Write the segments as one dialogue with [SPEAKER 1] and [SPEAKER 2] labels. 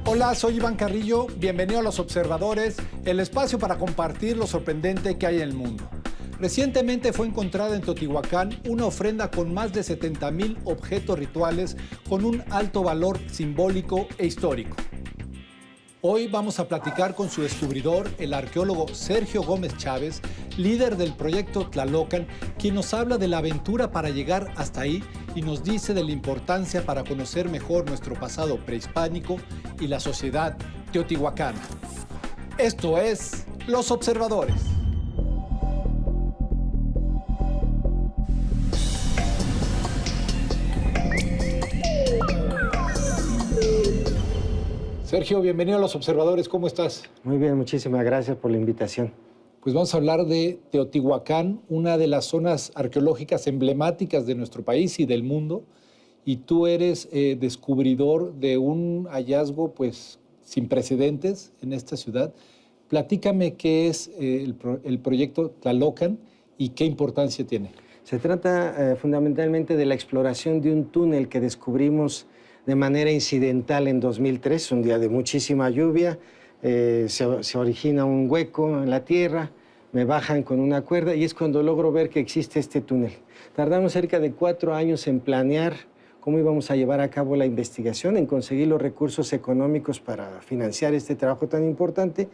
[SPEAKER 1] Hola, soy Iván Carrillo, bienvenido a Los Observadores, el espacio para compartir lo sorprendente que hay en el mundo. Recientemente fue encontrada en Teotihuacán una ofrenda con más de 70,000 objetos rituales con un alto valor simbólico e histórico. Hoy vamos a platicar con su descubridor, el arqueólogo Sergio Gómez Chávez, líder del proyecto Tlalocan, quien nos habla de la aventura para llegar hasta ahí y nos dice de la importancia para conocer mejor nuestro pasado prehispánico y la sociedad teotihuacana. Esto es Los Observadores. Sergio, bienvenido a Los Observadores. ¿Cómo estás?
[SPEAKER 2] Muy bien, muchísimas gracias por la invitación.
[SPEAKER 1] Pues vamos a hablar de Teotihuacán, una de las zonas arqueológicas emblemáticas de nuestro país y del mundo. Y tú eres descubridor de un hallazgo pues sin precedentes en esta ciudad. Platícame qué es el proyecto Tlalocan y qué importancia tiene.
[SPEAKER 2] Se trata fundamentalmente de la exploración de un túnel que descubrimos de manera incidental en 2003, un día de muchísima lluvia. Se origina un hueco en la tierra, me bajan con una cuerda y es cuando logro ver que existe este túnel. Tardamos cerca de 4 años en planear cómo íbamos a llevar a cabo la investigación, en conseguir los recursos económicos para financiar este trabajo tan importante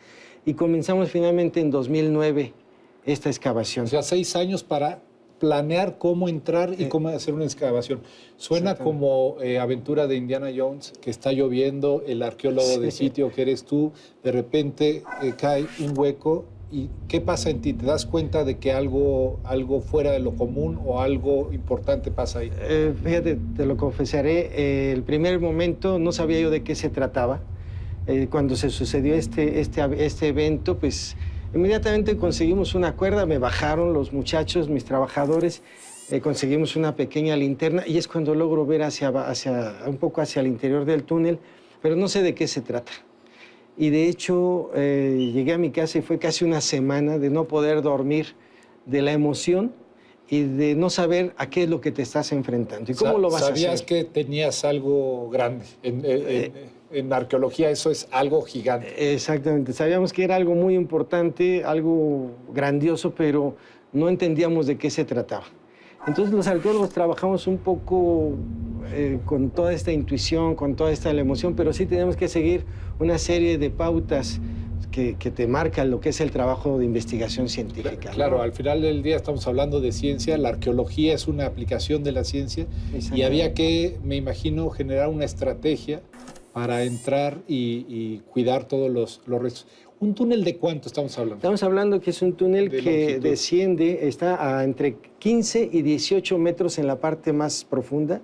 [SPEAKER 2] y comenzamos finalmente en 2009 esta excavación.
[SPEAKER 1] O sea, 6 años para planear cómo entrar y cómo hacer una excavación. Suena como aventura de Indiana Jones, que está lloviendo, el arqueólogo de sitio que eres tú, de repente cae un hueco. ¿Y qué pasa en ti? ¿Te das cuenta de que algo fuera de lo común o algo importante pasa ahí?
[SPEAKER 2] Fíjate, te lo confesaré, el primer momento no sabía yo de qué se trataba. Cuando se sucedió este evento, pues inmediatamente conseguimos una cuerda, me bajaron los muchachos, mis trabajadores, conseguimos una pequeña linterna y es cuando logro ver un poco hacia el interior del túnel, pero no sé de qué se trata. Y de hecho, llegué a mi casa y fue casi una semana de no poder dormir, de la emoción y de no saber a qué es lo que te estás enfrentando y cómo lo vas a hacer.
[SPEAKER 1] ¿Sabías que tenías algo grande? En arqueología eso es algo gigante.
[SPEAKER 2] Exactamente, sabíamos que era algo muy importante, algo grandioso, pero no entendíamos de qué se trataba. Entonces los arqueólogos trabajamos un poco con toda esta intuición, con toda esta emoción, pero sí tenemos que seguir una serie de pautas que te marcan lo que es el trabajo de investigación científica.
[SPEAKER 1] Claro, ¿no? Al final del día estamos hablando de ciencia, la arqueología es una aplicación de la ciencia y había que, me imagino, generar una estrategia para entrar y cuidar todos los restos. ¿Un túnel de cuánto estamos hablando?
[SPEAKER 2] Estamos hablando que es un túnel que desciende, está a entre 15 y 18 metros en la parte más profunda,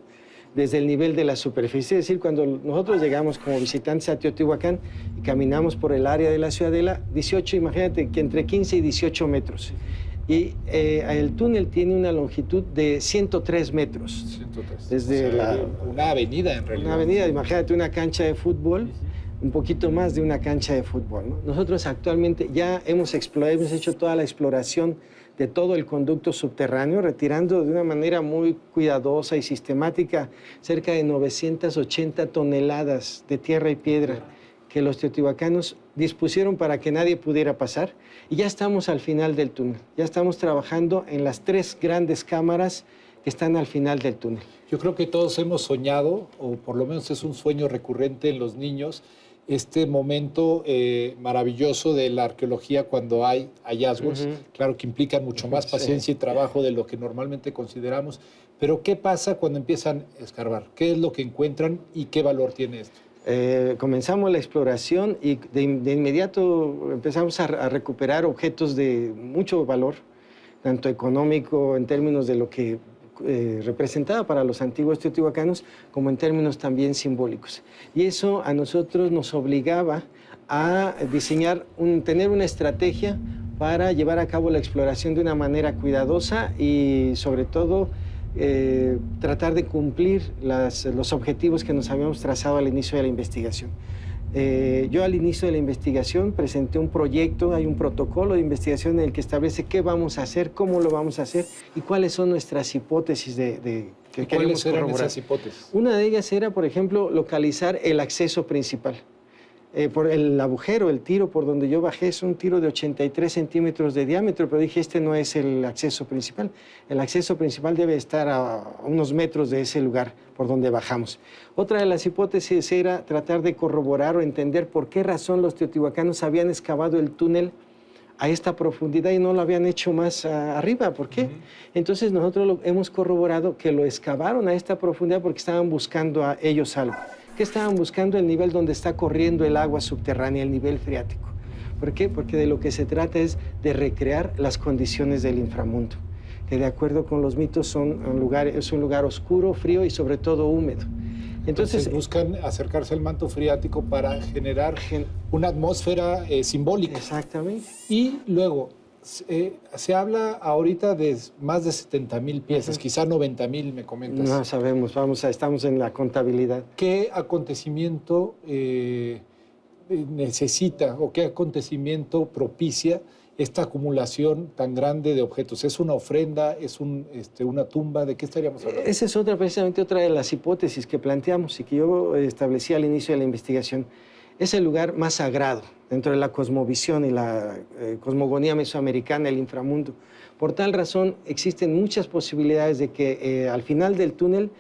[SPEAKER 2] desde el nivel de la superficie. Es decir, cuando nosotros llegamos como visitantes a Teotihuacán y caminamos por el área de la ciudadela, 18, imagínate que entre 15 y 18 metros. Y el túnel tiene una longitud de 103 metros. 103. Desde
[SPEAKER 1] una avenida, en realidad.
[SPEAKER 2] Una avenida, imagínate una cancha de fútbol, un poquito más de una cancha de fútbol, ¿no? Nosotros actualmente ya hemos hecho toda la exploración de todo el conducto subterráneo, retirando de una manera muy cuidadosa y sistemática cerca de 980 toneladas de tierra y piedra que los teotihuacanos dispusieron para que nadie pudiera pasar. Y ya estamos al final del túnel. Ya estamos trabajando en las 3 grandes cámaras que están al final del túnel.
[SPEAKER 1] Yo creo que todos hemos soñado, o por lo menos es un sueño recurrente en los niños, este momento maravilloso de la arqueología cuando hay hallazgos, claro que implican mucho más paciencia y trabajo de lo que normalmente consideramos, pero ¿qué pasa cuando empiezan a escarbar? ¿Qué es lo que encuentran y qué valor tiene esto?
[SPEAKER 2] Comenzamos la exploración y de inmediato empezamos a recuperar objetos de mucho valor, tanto económico en términos de lo que representaba para los antiguos teotihuacanos, como en términos también simbólicos. Y eso a nosotros nos obligaba a diseñar, tener una estrategia para llevar a cabo la exploración de una manera cuidadosa y sobre todo tratar de cumplir los objetivos que nos habíamos trazado al inicio de la investigación. Yo al inicio de la investigación presenté un proyecto, hay un protocolo de investigación en el que establece qué vamos a hacer, cómo lo vamos a hacer y cuáles son nuestras hipótesis que queremos corroborar.
[SPEAKER 1] ¿Cuáles eran esas hipótesis?
[SPEAKER 2] Una de ellas era, por ejemplo, localizar el acceso principal. Por el agujero, el tiro por donde yo bajé es un tiro de 83 centímetros de diámetro, pero dije, este no es el acceso principal. El acceso principal debe estar a unos metros de ese lugar por donde bajamos. Otra de las hipótesis era tratar de corroborar o entender por qué razón los teotihuacanos habían excavado el túnel a esta profundidad y no lo habían hecho más arriba. ¿Por qué? Entonces nosotros hemos corroborado que lo excavaron a esta profundidad porque estaban buscando a ellos algo. ¿Qué estaban buscando? El nivel donde está corriendo el agua subterránea, el nivel freático. ¿Por qué? Porque de lo que se trata es de recrear las condiciones del inframundo, que de acuerdo con los mitos es un lugar oscuro, frío y sobre todo húmedo.
[SPEAKER 1] Entonces buscan acercarse al manto freático para generar una atmósfera simbólica.
[SPEAKER 2] Exactamente.
[SPEAKER 1] Y luego, se habla ahorita de más de 70,000 piezas, quizá 90,000, me comentas.
[SPEAKER 2] No sabemos, estamos en la contabilidad.
[SPEAKER 1] ¿Qué acontecimiento necesita o qué acontecimiento propicia esta acumulación tan grande de objetos? ¿Es una ofrenda? ¿Es una tumba? ¿De qué estaríamos hablando?
[SPEAKER 2] Esa es precisamente otra de las hipótesis que planteamos y que yo establecí al inicio de la investigación. Es el lugar más sagrado dentro de la cosmovisión y la cosmogonía mesoamericana, el inframundo. Por tal razón, existen muchas posibilidades de que al final del túnel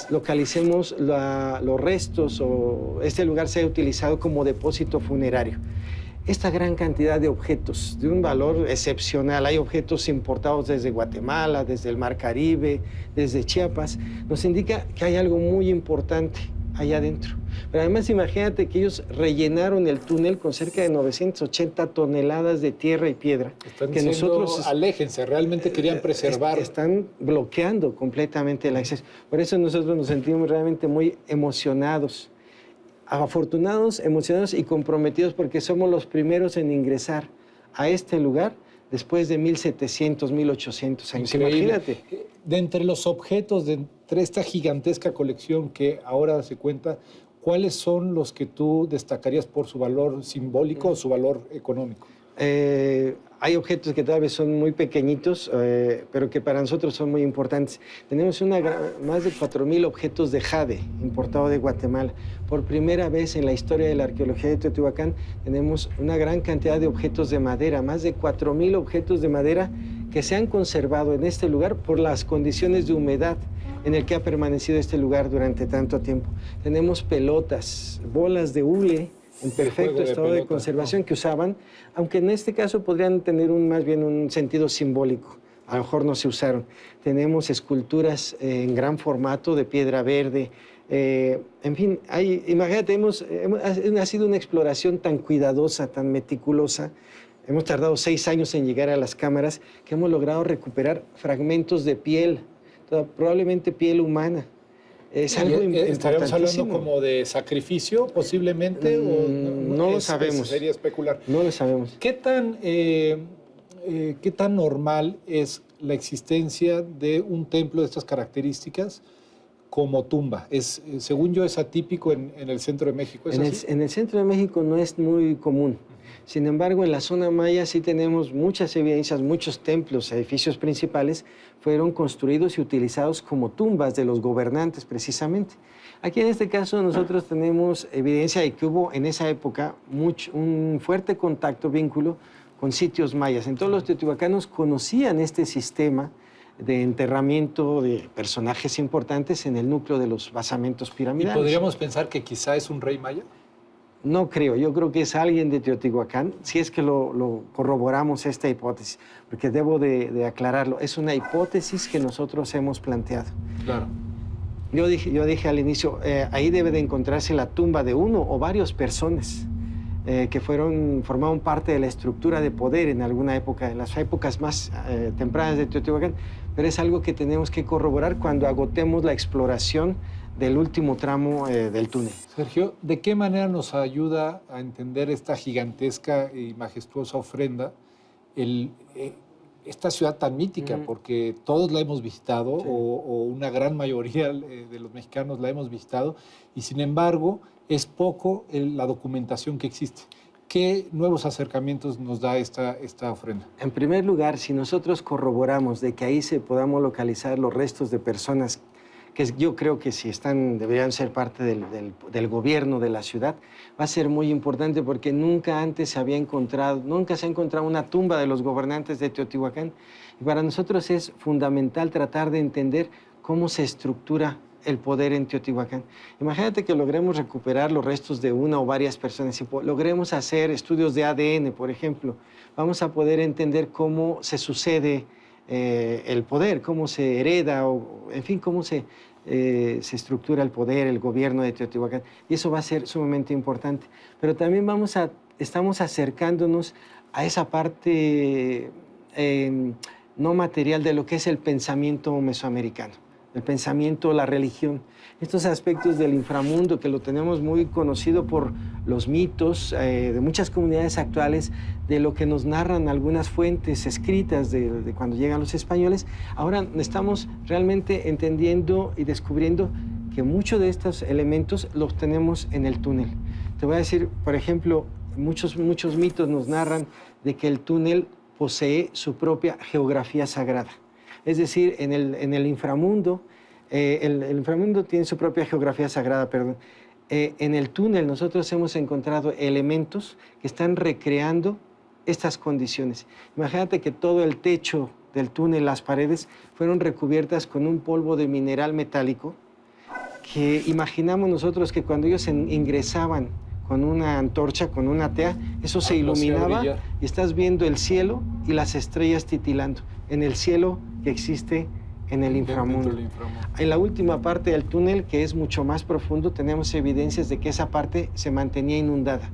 [SPEAKER 2] localicemos los restos o este lugar sea utilizado como depósito funerario. Esta gran cantidad de objetos de un valor excepcional, hay objetos importados desde Guatemala, desde el Mar Caribe, desde Chiapas, nos indica que hay algo muy importante allá adentro. Pero además imagínate que ellos rellenaron el túnel con cerca de 980 toneladas de tierra y piedra.
[SPEAKER 1] Están que nosotros aléjense, realmente querían preservar.
[SPEAKER 2] Están bloqueando completamente el acceso. Por eso nosotros nos sentimos realmente muy emocionados, afortunados, emocionados y comprometidos porque somos los primeros en ingresar a este lugar después de 1700, 1800 años.
[SPEAKER 1] Increíble.
[SPEAKER 2] Imagínate.
[SPEAKER 1] De entre los objetos, de entre esta gigantesca colección que ahora se cuenta, ¿cuáles son los que tú destacarías por su valor simbólico o su valor económico?
[SPEAKER 2] Hay objetos que tal vez son muy pequeñitos, pero que para nosotros son muy importantes. Tenemos más de 4,000 objetos de jade importado de Guatemala. Por primera vez en la historia de la arqueología de Teotihuacán tenemos una gran cantidad de objetos de madera, más de 4,000 objetos de madera que se han conservado en este lugar por las condiciones de humedad en el que ha permanecido este lugar durante tanto tiempo. Tenemos pelotas, bolas de hule en perfecto estado de conservación que usaban, aunque en este caso podrían tener más bien un sentido simbólico. A lo mejor no se usaron. Tenemos esculturas en gran formato de piedra verde. En fin, imagínate, ha sido una exploración tan cuidadosa, tan meticulosa. Hemos tardado 6 años en llegar a las cámaras que hemos logrado recuperar fragmentos de piel, probablemente piel humana. Es algo
[SPEAKER 1] ¿Estaríamos hablando como de sacrificio, posiblemente?
[SPEAKER 2] No lo sabemos.
[SPEAKER 1] Sería especular.
[SPEAKER 2] No lo sabemos.
[SPEAKER 1] ¿Qué tan normal es la existencia de un templo de estas características como tumba? Según yo, es atípico en el centro de México.
[SPEAKER 2] En el centro de México no es muy común. Sin embargo, en la zona maya sí tenemos muchas evidencias, muchos templos, edificios principales fueron construidos y utilizados como tumbas de los gobernantes precisamente. Aquí en este caso nosotros tenemos evidencia de que hubo en esa época un fuerte contacto, vínculo con sitios mayas. Entonces los teotihuacanos conocían este sistema de enterramiento de personajes importantes en el núcleo de los basamentos piramidales.
[SPEAKER 1] ¿Y podríamos pensar que quizá es un rey maya?
[SPEAKER 2] No creo, yo creo que es alguien de Teotihuacán, si es que lo corroboramos esta hipótesis, porque debo de aclararlo, es una hipótesis que nosotros hemos planteado.
[SPEAKER 1] Claro.
[SPEAKER 2] Yo dije al inicio, ahí debe de encontrarse la tumba de uno o varias personas que formaron parte de la estructura de poder en alguna época, en las épocas más tempranas de Teotihuacán, pero es algo que tenemos que corroborar cuando agotemos la exploración del último tramo del túnel.
[SPEAKER 1] Sergio, ¿de qué manera nos ayuda a entender esta gigantesca y majestuosa ofrenda esta ciudad tan mítica, porque todos la hemos visitado, o una gran mayoría de los mexicanos la hemos visitado, y sin embargo es poco la documentación que existe. ¿Qué nuevos acercamientos nos da esta ofrenda?
[SPEAKER 2] En primer lugar, si nosotros corroboramos de que ahí se podamos localizar los restos de personas que yo creo que si están, deberían ser parte del gobierno de la ciudad, va a ser muy importante porque nunca antes se ha encontrado una tumba de los gobernantes de Teotihuacán. Y para nosotros es fundamental tratar de entender cómo se estructura el poder en Teotihuacán. Imagínate que logremos recuperar los restos de una o varias personas y logremos hacer estudios de ADN, por ejemplo. Vamos a poder entender cómo se sucede el poder, cómo se hereda, o en fin, cómo se estructura el poder, el gobierno de Teotihuacán. Y eso va a ser sumamente importante. Pero también estamos acercándonos a esa parte no material de lo que es el pensamiento mesoamericano. El pensamiento, la religión, estos aspectos del inframundo que lo tenemos muy conocido por los mitos de muchas comunidades actuales, de lo que nos narran algunas fuentes escritas de cuando llegan los españoles. Ahora estamos realmente entendiendo y descubriendo que muchos de estos elementos los tenemos en el túnel. Te voy a decir, por ejemplo, muchos mitos nos narran de que el túnel posee su propia geografía sagrada. Es decir, en el inframundo, el inframundo tiene su propia geografía sagrada, perdón. En el túnel nosotros hemos encontrado elementos que están recreando estas condiciones. Imagínate que todo el techo del túnel, las paredes, fueron recubiertas con un polvo de mineral metálico que imaginamos nosotros que cuando ellos ingresaban con una antorcha, con una tea, eso se iluminaba y estás viendo el cielo y las estrellas titilando en el cielo que existe en el inframundo. En la última parte del túnel, que es mucho más profundo, tenemos evidencias de que esa parte se mantenía inundada.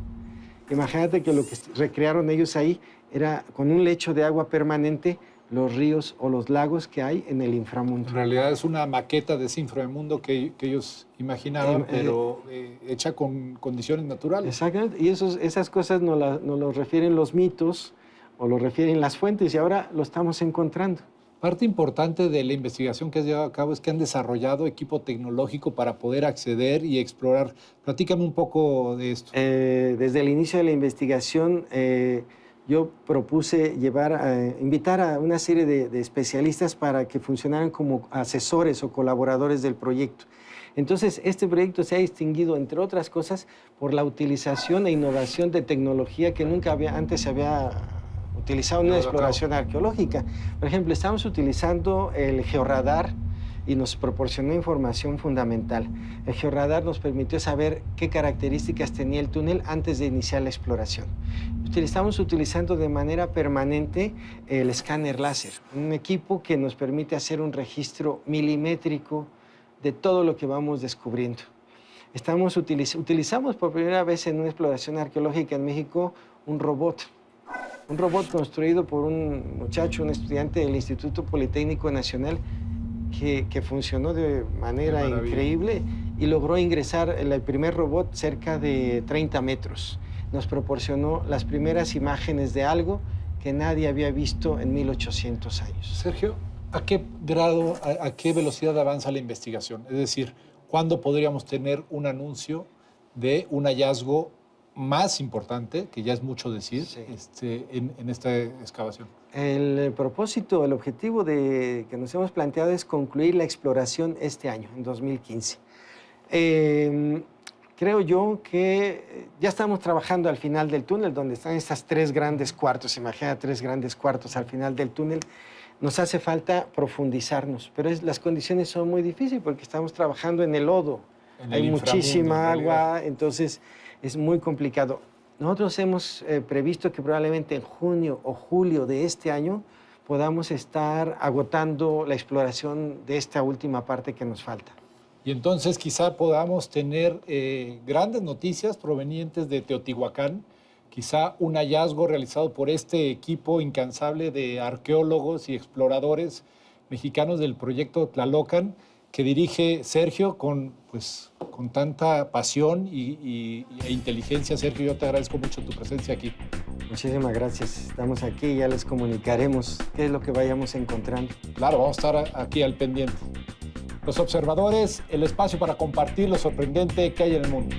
[SPEAKER 2] Imagínate que lo que recrearon ellos ahí era con un lecho de agua permanente los ríos o los lagos que hay en el inframundo.
[SPEAKER 1] En realidad es una maqueta de ese inframundo que ellos imaginaban, pero hecha con condiciones naturales.
[SPEAKER 2] Exactamente, y esas cosas nos lo refieren los mitos o lo refieren las fuentes y ahora lo estamos encontrando.
[SPEAKER 1] Parte importante de la investigación que has llevado a cabo es que han desarrollado equipo tecnológico para poder acceder y explorar. Platícame un poco de esto.
[SPEAKER 2] Desde el inicio de la investigación, yo propuse invitar a una serie de especialistas para que funcionaran como asesores o colaboradores del proyecto. Entonces, este proyecto se ha distinguido, entre otras cosas, por la utilización e innovación de tecnología que nunca antes se había utilizado en una exploración arqueológica. Por ejemplo, estamos utilizando el georradar y nos proporcionó información fundamental. El georradar nos permitió saber qué características tenía el túnel antes de iniciar la exploración. Estamos utilizando de manera permanente el escáner láser, un equipo que nos permite hacer un registro milimétrico de todo lo que vamos descubriendo. Utilizamos por primera vez en una exploración arqueológica en México un robot construido por un muchacho, un estudiante del Instituto Politécnico Nacional que funcionó de manera increíble y logró ingresar el primer robot cerca de 30 metros. Nos proporcionó las primeras imágenes de algo que nadie había visto en 1800 años.
[SPEAKER 1] Sergio, ¿a qué grado, a qué velocidad avanza la investigación? Es decir, ¿cuándo podríamos tener un anuncio de un hallazgo más importante, que ya es mucho decir, sí, en esta excavación?
[SPEAKER 2] El propósito, el objetivo que nos hemos planteado es concluir la exploración este año, en 2015. Creo yo que ya estamos trabajando al final del túnel, donde están estas 3 grandes cuartos. Imagina 3 grandes cuartos al final del túnel. Nos hace falta profundizarnos, pero las condiciones son muy difíciles porque estamos trabajando en el lodo. Hay muchísima agua, entonces es muy complicado. Nosotros hemos previsto que probablemente en junio o julio de este año podamos estar agotando la exploración de esta última parte que nos falta.
[SPEAKER 1] Y entonces quizá podamos tener grandes noticias provenientes de Teotihuacán, quizá un hallazgo realizado por este equipo incansable de arqueólogos y exploradores mexicanos del proyecto Tlalocan, que dirige Sergio con tanta pasión e inteligencia. Sergio, yo te agradezco mucho tu presencia aquí.
[SPEAKER 2] Muchísimas gracias. Estamos aquí y ya les comunicaremos qué es lo que vayamos encontrando.
[SPEAKER 1] Claro, vamos a estar aquí al pendiente. Los observadores, el espacio para compartir lo sorprendente que hay en el mundo.